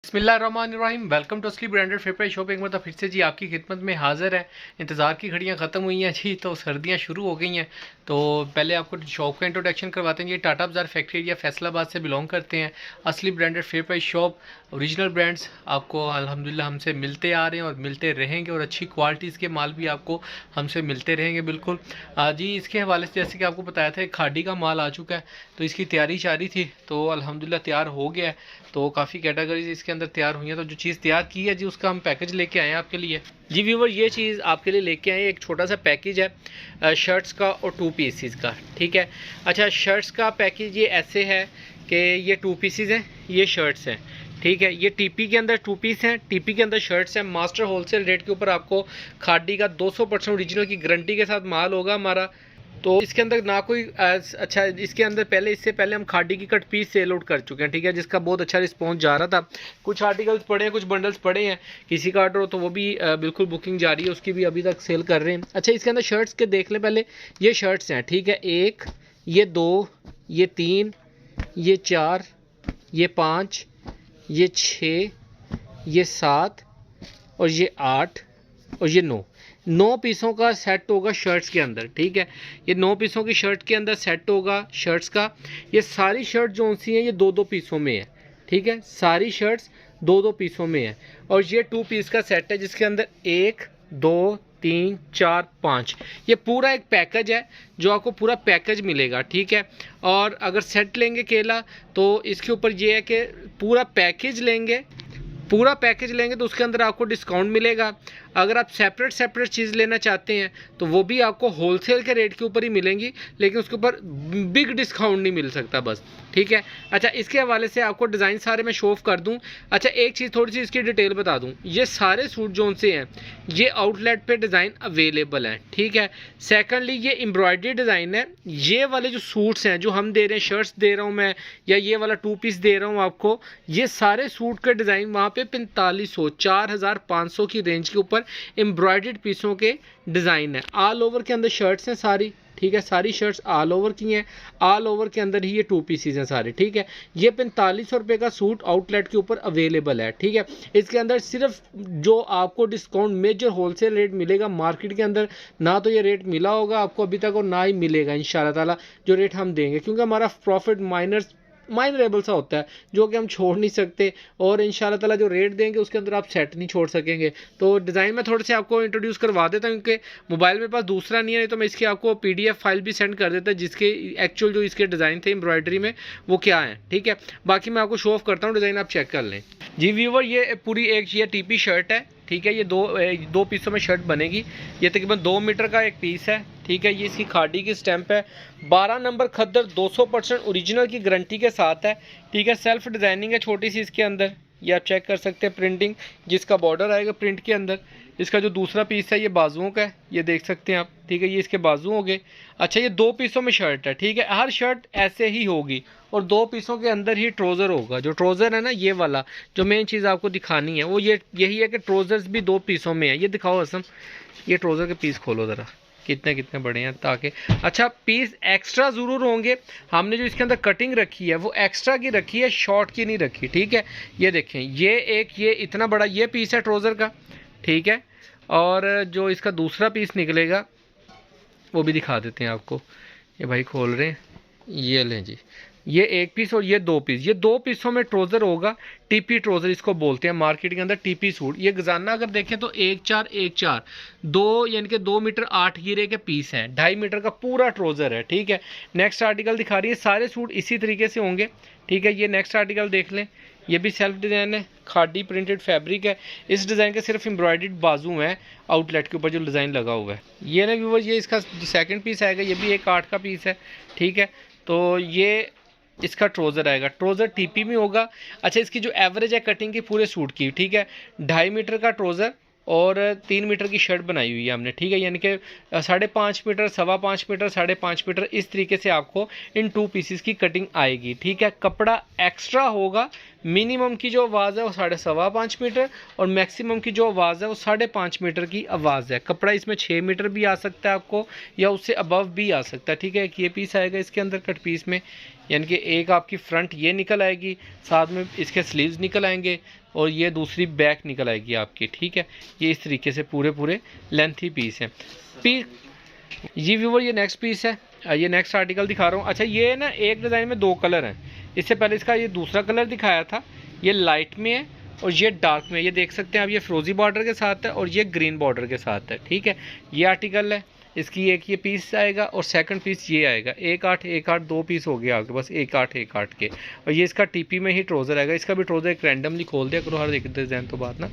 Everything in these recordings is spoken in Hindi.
बिस्मिल्लाहिर्रहमानिर्रहीम। वेलकम टू असली ब्रांडेड फेयर प्राइस शॉप। एक मतलब फिर से जी आपकी खिदमत में हाजिर है। इंतज़ार की घड़ियां ख़त्म हुई हैं जी, तो सर्दियां शुरू हो गई हैं। तो पहले आपको शॉप का इंट्रोडक्शन करवाते हैं। ये टाटा बाज़ार फैक्ट्री एरिया फैसलाबाद से बिलोंग करते हैं। असली branded fair price shop, original brands आपको अल्हम्दुलिल्लाह हमसे मिलते आ रहे हैं और मिलते रहेंगे, और अच्छी क्वालिटीज़ के माल भी आपको हमसे मिलते रहेंगे बिल्कुल। जी, इसके हवाले से जैसे कि आपको बताया था, एक खाड़ी का माल आ चुका है, तो इसकी तैयारी जारी थी, तो अल्हम्दुलिल्लाह तैयार हो गया है। तो काफ़ी कैटेगरीज इसके अंदर तैयार हुई हैं। तो जो चीज़ तैयार की है जी, उसका हम पैकेज लेके आए हैं आपके लिए। जी व्यूवर, ये चीज़ आपके लिए लेके आए हैं, एक छोटा सा पैकेज है शर्ट्स का और 2 पीसीस का। ठीक है। अच्छा, शर्ट्स का पैकेज ये ऐसे है कि ये 2 पीसीस हैं, ये शर्ट्स हैं। ठीक है। ये टीपी के अंदर 2 पीस हैं, टीपी के अंदर शर्ट्स हैं। मास्टर होलसेल रेट के ऊपर आपको खादी का 200% ओरिजिनल की गारंटी के साथ माल होगा हमारा। तो इसके अंदर ना कोई अच्छा, इसके अंदर इससे पहले हम खादी की कट पीस सेल आउट कर चुके हैं। ठीक है, जिसका बहुत अच्छा रिस्पॉन्स जा रहा था। कुछ आर्टिकल्स पड़े हैं, कुछ बंडल्स पड़े हैं, किसी का ऑर्डर हो तो वो भी बिल्कुल बुकिंग जारी है, उसकी भी अभी तक सेल कर रहे हैं। अच्छा, इसके अंदर शर्ट्स के देख ले पहले। ये शर्ट्स हैं, ठीक है। 1, ये 2, ये 3, ये 4, ये 5, ये 6, ये 7 और ये 8 और ये 9 पीसों का सेट होगा शर्ट्स के अंदर। ठीक है, ये 9 पीसों की शर्ट के अंदर सेट होगा शर्ट्स का। ये सारी शर्ट जो सी हैं ये 2-2 पीसों में है। ठीक है, सारी शर्ट्स 2-2 पीसों में है। और ये 2 पीस का सेट है, जिसके अंदर 1, 2, 3, 4, 5, ये पूरा एक पैकेज है, जो आपको पूरा पैकेज मिलेगा। ठीक है। और अगर सेट लेंगे केला, तो इसके ऊपर ये है कि पूरा पैकेज लेंगे तो उसके अंदर आपको डिस्काउंट मिलेगा। अगर आप सेपरेट चीज़ लेना चाहते हैं तो वो भी आपको होलसेल के रेट के ऊपर ही मिलेंगी, लेकिन उसके ऊपर बिग डिस्काउंट नहीं मिल सकता बस। ठीक है। अच्छा, इसके हवाले से आपको डिज़ाइन सारे मैं शो ऑफ कर दूं। अच्छा, एक चीज़ थोड़ी सी इसकी डिटेल बता दूं। ये सारे सूट जो से हैं ये आउटलेट पे डिज़ाइन अवेलेबल हैं। ठीक है। सेकेंडली, ये एम्ब्रॉयडरी डिज़ाइन है। ये वाले जो सूट्स हैं जो हम दे रहे हैं, शर्ट्स दे रहा हूँ मैं, या ये वाला 2 पीस दे रहा हूँ आपको, ये सारे सूट का डिज़ाइन वहाँ पे 4500 4500 की रेंज के ऊपर एम्ब्रॉयडर्ड पीसों के डिज़ाइन है। ऑल ओवर के अंदर शर्ट्स हैं सारी। ठीक है, सारी शर्ट्स ऑल ओवर की हैं। ऑल ओवर के अंदर ही ये 2 पीसीज हैं सारे। ठीक है। ये 4500 रुपये का सूट आउटलेट के ऊपर अवेलेबल है। ठीक है। इसके अंदर सिर्फ जो आपको डिस्काउंट मेजर होलसेल रेट मिलेगा, मार्केट के अंदर ना तो ये रेट मिला होगा आपको अभी तक, और ना ही मिलेगा इंशाल्लाह ताला जो रेट हम देंगे, क्योंकि हमारा प्रॉफिट माइनरेबल सा होता है, जो कि हम छोड़ नहीं सकते। और इंशाल्लाह ताला जो रेट देंगे उसके अंदर आप सेट नहीं छोड़ सकेंगे। तो डिज़ाइन में थोड़े से आपको इंट्रोड्यूस करवा देता हूँ, क्योंकि मोबाइल मेरे पास दूसरा नहीं है, नहीं तो मैं इसकी आपको PDF फाइल भी सेंड कर देता, जिसके एक्चुअल जो इसके डिज़ाइन थे एम्ब्रॉयडरी में वो क्या है। ठीक है, बाकी मैं आपको शो ऑफ करता हूँ डिज़ाइन, आप चेक कर लें। जी व्यूवर, ये पूरी एक ये TP शर्ट है। ठीक है, ये दो पीसों में शर्ट बनेगी। ये तकरीबन 2 मीटर का एक पीस है। ठीक है, ये इसकी खादी की स्टैंप है। 12 नंबर खद्दर 200% ओरिजिनल की गारंटी के साथ है। ठीक है, सेल्फ डिज़ाइनिंग है छोटी सी इसके अंदर, ये आप चेक कर सकते हैं। प्रिंटिंग जिसका बॉर्डर आएगा प्रिंट के अंदर। इसका जो दूसरा पीस है ये बाजुओं का है, ये देख सकते हैं आप। ठीक है, ये इसके बाजू हो गए। अच्छा, ये 2 पीसों में शर्ट है। ठीक है, हर शर्ट ऐसे ही होगी, और 2 पीसों के अंदर ही ट्रोज़र होगा। जो ट्रोज़र है ना, ये वाला जो मेन चीज़ आपको दिखानी है वो यही है कि ट्रोज़र्स भी 2 पीसों में है। ये दिखाओ असम, ये ट्रोज़र के पीस खोलो ज़रा, कितने कितने बड़े हैं, ताकि अच्छा पीस एक्स्ट्रा ज़रूर होंगे। हमने जो इसके अंदर कटिंग रखी है वो एक्स्ट्रा की रखी है, शॉर्ट की नहीं रखी। ठीक है, ये देखें, ये इतना बड़ा ये पीस है ट्रोज़र का। ठीक है, और जो इसका दूसरा पीस निकलेगा वो भी दिखा देते हैं आपको। ये भाई खोल रहे हैं, ये लें जी, ये 1 पीस और ये 2 पीस, ये 2 पीसों में ट्रोज़र होगा। TP ट्रोज़र इसको बोलते हैं मार्केट के अंदर, TP सूट। ये गजाना अगर देखें तो 1-4 1-4 2 यानी कि 2 मीटर 8 गिरे के पीस हैं, 2.5 मीटर का पूरा ट्रोज़र है। ठीक है, नेक्स्ट आर्टिकल दिखा रही है, सारे सूट इसी तरीके से होंगे। ठीक है, ये नेक्स्ट आर्टिकल देख लें, ये भी सेल्फ डिज़ाइन है, खादी प्रिंटेड फैब्रिक है। इस डिज़ाइन के सिर्फ एम्ब्रॉयडर्ड बाजू हैं आउटलेट के ऊपर जो डिज़ाइन लगा हुआ है। ये ना व्यूअर, ये इसका सेकंड पीस आएगा, ये भी एक 8 का पीस है। ठीक है, तो ये इसका ट्रोज़र आएगा, ट्रोज़र TP में होगा। अच्छा, इसकी जो एवरेज है कटिंग की पूरे सूट की, ठीक है, 2.5 मीटर का ट्रोज़र और 3 मीटर की शर्ट बनाई हुई है हमने। ठीक है, यानी कि 5.5 मीटर, 5.25 मीटर, 5.5 मीटर, इस तरीके से आपको इन 2 पीसेस की कटिंग आएगी। ठीक है, कपड़ा एक्स्ट्रा होगा, मिनिमम की जो आवाज़ है वो 5.5 मीटर और मैक्सिमम की जो आवाज़ है वो 5.5 मीटर की आवाज़ है। कपड़ा इसमें 6 मीटर भी आ सकता है आपको या उससे अबव भी आ सकता है, ठीक है। एक ये पीस आएगा इसके अंदर कट पीस में, यानी कि एक आपकी फ्रंट ये निकल आएगी, साथ में इसके स्लीव्स निकल आएंगे और ये दूसरी बैक निकल आएगी आपकी, ठीक है। ये इस तरीके से पूरे लेंथी पीस है। जी व्यूवर, ये नेक्स्ट पीस है, ये नेक्स्ट आर्टिकल दिखा रहा हूँ। अच्छा, ये ना एक डिज़ाइन में 2 कलर हैं। इससे पहले इसका ये दूसरा कलर दिखाया था, ये लाइट में है और ये डार्क में, ये देख सकते हैं आप, ये फ्रोजी बॉर्डर के साथ है और ये ग्रीन बॉर्डर के साथ है, ठीक है। ये आर्टिकल है, इसकी एक ये पीस आएगा और सेकंड पीस ये आएगा। 1/8 2 पीस हो गया आपके पास 1/8 के। और ये इसका टीपी में ही ट्रोज़र आएगा। इसका भी ट्रोज़र एक रैंडमली खोल दिया करो हर एक डिज़ाइन तो बात ना,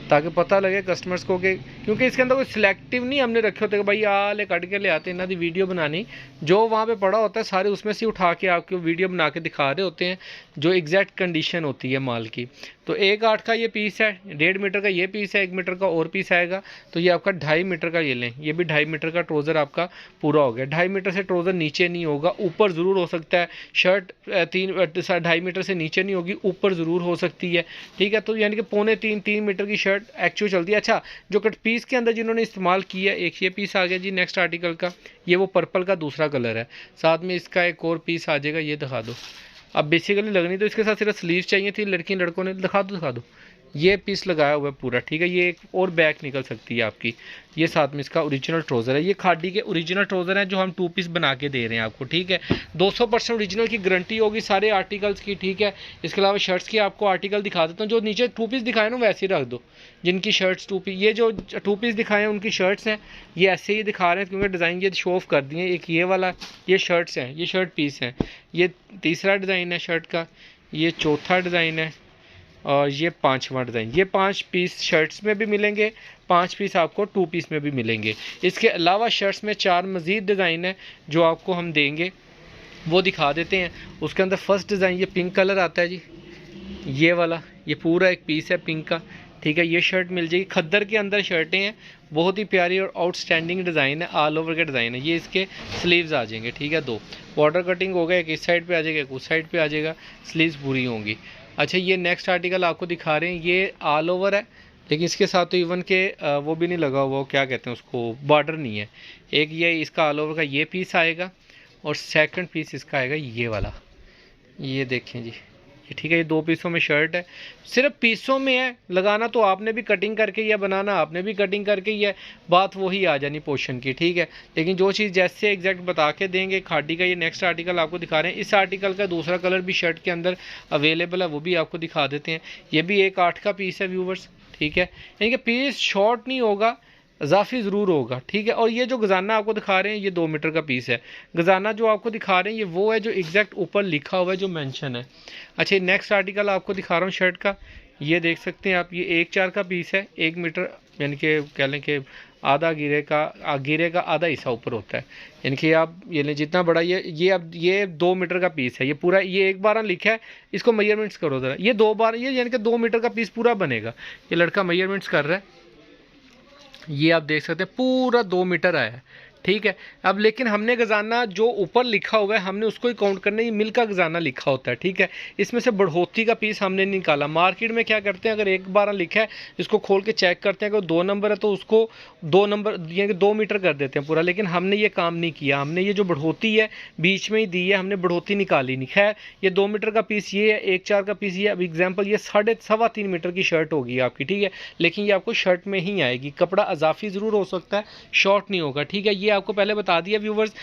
ताकि पता लगे कस्टमर्स को कि, क्योंकि इसके अंदर कोई सिलेक्टिव नहीं हमने रखे होते कि भाई ले कट के ले आते इन्हों की वीडियो बनानी, जो वहाँ पे पड़ा होता है सारे उसमें से उठा के आपको वीडियो बना के दिखा रहे होते हैं जो एग्जैक्ट कंडीशन होती है माल की। तो 1/8 का ये पीस है, 1.5 मीटर का ये पीस है, 1 मीटर का और पीस आएगा, तो ये आपका 2.5 मीटर का ये लें, ये भी 2.5 मीटर का ट्रोज़र आपका पूरा हो गया। 2.5 मीटर से ट्रोज़र नीचे नहीं होगा, ऊपर ज़रूर हो सकता है। शर्ट 2.5 मीटर से नीचे नहीं होगी, ऊपर ज़रूर हो सकती है, ठीक है। तो यानी कि 2.25-3 मीटर की शर्ट एक्चुअल चलती है। अच्छा, जो कट पीस के अंदर जिन्होंने इस्तेमाल किया, एक ये पीस आ गया जी नेक्स्ट आर्टिकल का, ये वो पर्पल का दूसरा कलर है, साथ में इसका एक और पीस आ जाएगा, ये दिखा दो। अब बेसिकली लगनी तो इसके साथ सिर्फ स्लीव चाहिए थी लड़की लड़कों ने, दिखा दो ये पीस लगाया हुआ है पूरा, ठीक है। ये एक और बैक निकल सकती है आपकी। ये साथ में इसका ओरिजिनल ट्रोज़र है, ये खादी के ओरिजिनल ट्रोज़र हैं जो हम 2 पीस बना के दे रहे हैं आपको, ठीक है। 200% ओरिजिनल की गारंटी होगी सारे आर्टिकल्स की, ठीक है। इसके अलावा शर्ट्स की आपको आर्टिकल दिखा देता हूँ, जो नीचे 2 पीस दिखाए ना वैसे ही रख दो, जिनकी शर्ट्स 2 पीस, ये जो 2 पीस दिखाए हैं उनकी शर्ट्स हैं, ये ऐसे ही दिखा रहे हैं क्योंकि डिज़ाइन ये शो ऑफ कर दिए। एक ये वाला, ये शर्ट्स हैं, ये शर्ट पीस हैं, ये तीसरा डिज़ाइन है शर्ट का, ये चौथा डिज़ाइन है और ये 5वां डिज़ाइन। ये 5 पीस शर्ट्स में भी मिलेंगे, 5 पीस आपको 2 पीस में भी मिलेंगे। इसके अलावा शर्ट्स में 4 मज़ीद डिज़ाइन है जो आपको हम देंगे, वो दिखा देते हैं। उसके अंदर फर्स्ट डिज़ाइन ये पिंक कलर आता है जी, ये वाला, ये पूरा एक पीस है पिंक का, ठीक है। ये शर्ट मिल जाएगी, खद्दर के अंदर शर्टें हैं, बहुत ही प्यारी और आउटस्टैंडिंग डिज़ाइन है, ऑल ओवर के डिज़ाइन है। ये इसके स्लीव्स आ जाएंगे, ठीक है। 2 बॉर्डर कटिंग हो गया, एक इस साइड पे आ जाएगा, एक उस साइड पे आ जाएगा, स्लीव्स पूरी होंगी। अच्छा, ये नेक्स्ट आर्टिकल आपको दिखा रहे हैं, ये ऑल ओवर है, लेकिन इसके साथ तो इवन के वो भी नहीं लगा हुआ, क्या कहते हैं उसको, बॉर्डर नहीं है। एक ये इसका ऑल ओवर का ये पीस आएगा और सेकंड पीस इसका आएगा ये वाला, ये देखें जी, ये ठीक है। ये 2 पीसों में शर्ट है, सिर्फ पीसों में है, लगाना तो आपने भी कटिंग करके या बनाना आपने भी कटिंग करके ही है, बात वही आ जानी पोर्शन की, ठीक है। लेकिन जो चीज़ जैसे एग्जैक्ट बता के देंगे। खादी का ये नेक्स्ट आर्टिकल आपको दिखा रहे हैं, इस आर्टिकल का दूसरा कलर भी शर्ट के अंदर अवेलेबल है, वो भी आपको दिखा देते हैं। ये भी 1/8 का पीस है व्यूवर्स, ठीक है। यानी कि पीस शॉर्ट नहीं होगा, इजाफी ज़रूर होगा, ठीक है। और ये जो गजाना आपको दिखा रहे हैं ये 2 मीटर का पीस है। गजाना जो आपको दिखा रहे हैं ये वो है जो एग्जैक्ट ऊपर लिखा हुआ है, जो मेंशन है। अच्छा, नेक्स्ट आर्टिकल आपको दिखा रहा हूँ शर्ट का, ये देख सकते हैं आप, ये 1/4 का पीस है, 1 मीटर, यानी कि कह लें कि आधा गिरे का आधा हिस्सा ऊपर होता है, यानी कि आप ये लें जितना बड़ा ये अब ये 2 मीटर का पीस है, ये पूरा, ये 1 बार लिखा है, इसको मेजरमेंट्स करो ज़रा, ये 2 बार, ये यानी कि 2 मीटर का पीस पूरा बनेगा। ये लड़का मेजरमेंट्स कर रहा है, ये आप देख सकते हैं पूरा 2 मीटर आया है, ठीक है। अब लेकिन हमने गजाना जो ऊपर लिखा हुआ है हमने उसको ही काउंट करना, ये मिल का गजाना लिखा होता है, ठीक है। इसमें से बढ़ोतरी का पीस हमने निकाला। मार्केट में क्या करते हैं, अगर 1/12 लिखा है इसको खोल के चेक करते हैं, अगर 2 नंबर है तो उसको 2 नंबर यानी कि 2 मीटर कर देते हैं पूरा। लेकिन हमने ये काम नहीं किया, हमने ये जो बढ़ोतरी है बीच में ही दी है, हमने बढ़ोतरी निकाली नहीं। खैर, ये 2 मीटर का पीस ये है, 1/4 का पीस ये। अब एग्जाम्पल ये 3.5 मीटर की शर्ट होगी आपकी, ठीक है। लेकिन ये आपको शर्ट में ही आएगी, कपड़ा अजाफी ज़रूर हो सकता है, शॉर्ट नहीं होगा, ठीक है। ये आपको पहले बता दिया व्यूवर्स,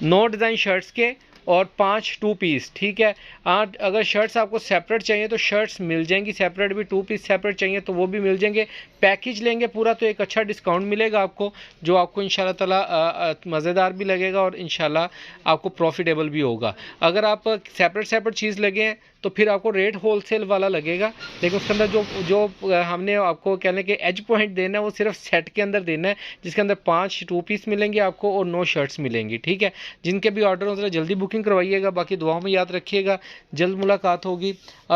9 डिज़ाइन शर्ट्स के और 5 2 पीस, ठीक है। अगर शर्ट्स आपको सेपरेट चाहिए तो शर्ट्स मिल जाएंगी सेपरेट भी, 2 पीस सेपरेट चाहिए तो वो भी मिल जाएंगे। पैकेज लेंगे पूरा तो एक अच्छा डिस्काउंट मिलेगा आपको, जो आपको इंशाल्लाह ताला मज़ेदार भी लगेगा और इंशाल्लाह आपको प्रॉफिटेबल भी होगा। अगर आप सेपरेट चीज़ लगे हैं तो फिर आपको रेट होलसेल वाला लगेगा, लेकिन उसके अंदर जो हमने आपको कहने के एज पॉइंट देना है वो सिर्फ सेट के अंदर देना है, जिसके अंदर 5 2 पीस मिलेंगे आपको और 9 शर्ट्स मिलेंगी, ठीक है। जिनके भी ऑर्डर हो जरा जल्दी बुकिंग करवाइएगा, बाकी दुआओं में याद रखिएगा, जल्द मुलाकात होगी।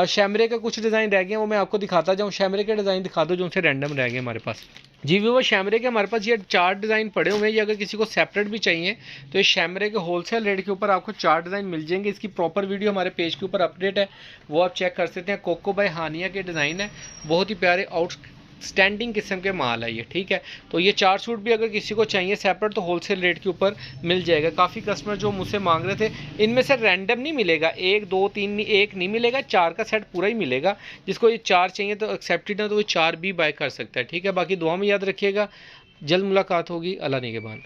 शैमरे का कुछ डिज़ाइन रह गए हैं वो मैं आपको दिखाता जाऊँ, शैमरे के डिज़ाइन दिखा दो जो उनसे रैंडम रह गए हमारे पास। जी वो शैमरे के हमारे पास ये 4 डिज़ाइन पड़े हुए हैं। ये अगर किसी को सेपरेट भी चाहिए तो ये शैमरे के होलसेल रेट के ऊपर आपको 4 डिज़ाइन मिल जाएंगे। इसकी प्रॉपर वीडियो हमारे पेज के ऊपर अपडेट है, वो आप चेक कर सकते हैं। कोको बाय हानिया के डिज़ाइन है, बहुत ही प्यारे आउटस्टैंडिंग किस्म के माल है ये, ठीक है। तो ये 4 सूट भी अगर किसी को चाहिए सेपरेट तो होलसेल रेट के ऊपर मिल जाएगा। काफ़ी कस्टमर जो मुझसे मांग रहे थे, इनमें से रैंडम नहीं मिलेगा, 1 2 3 नहीं, एक नहीं मिलेगा, 4 का सेट पूरा ही मिलेगा। जिसको ये 4 चाहिए तो एक्सेप्टेड है, तो वो 4 भी बाय कर सकता है, ठीक है। बाकी दुआ में याद रखिएगा, जल्द मुलाकात होगी। अल्लाह निगहबान।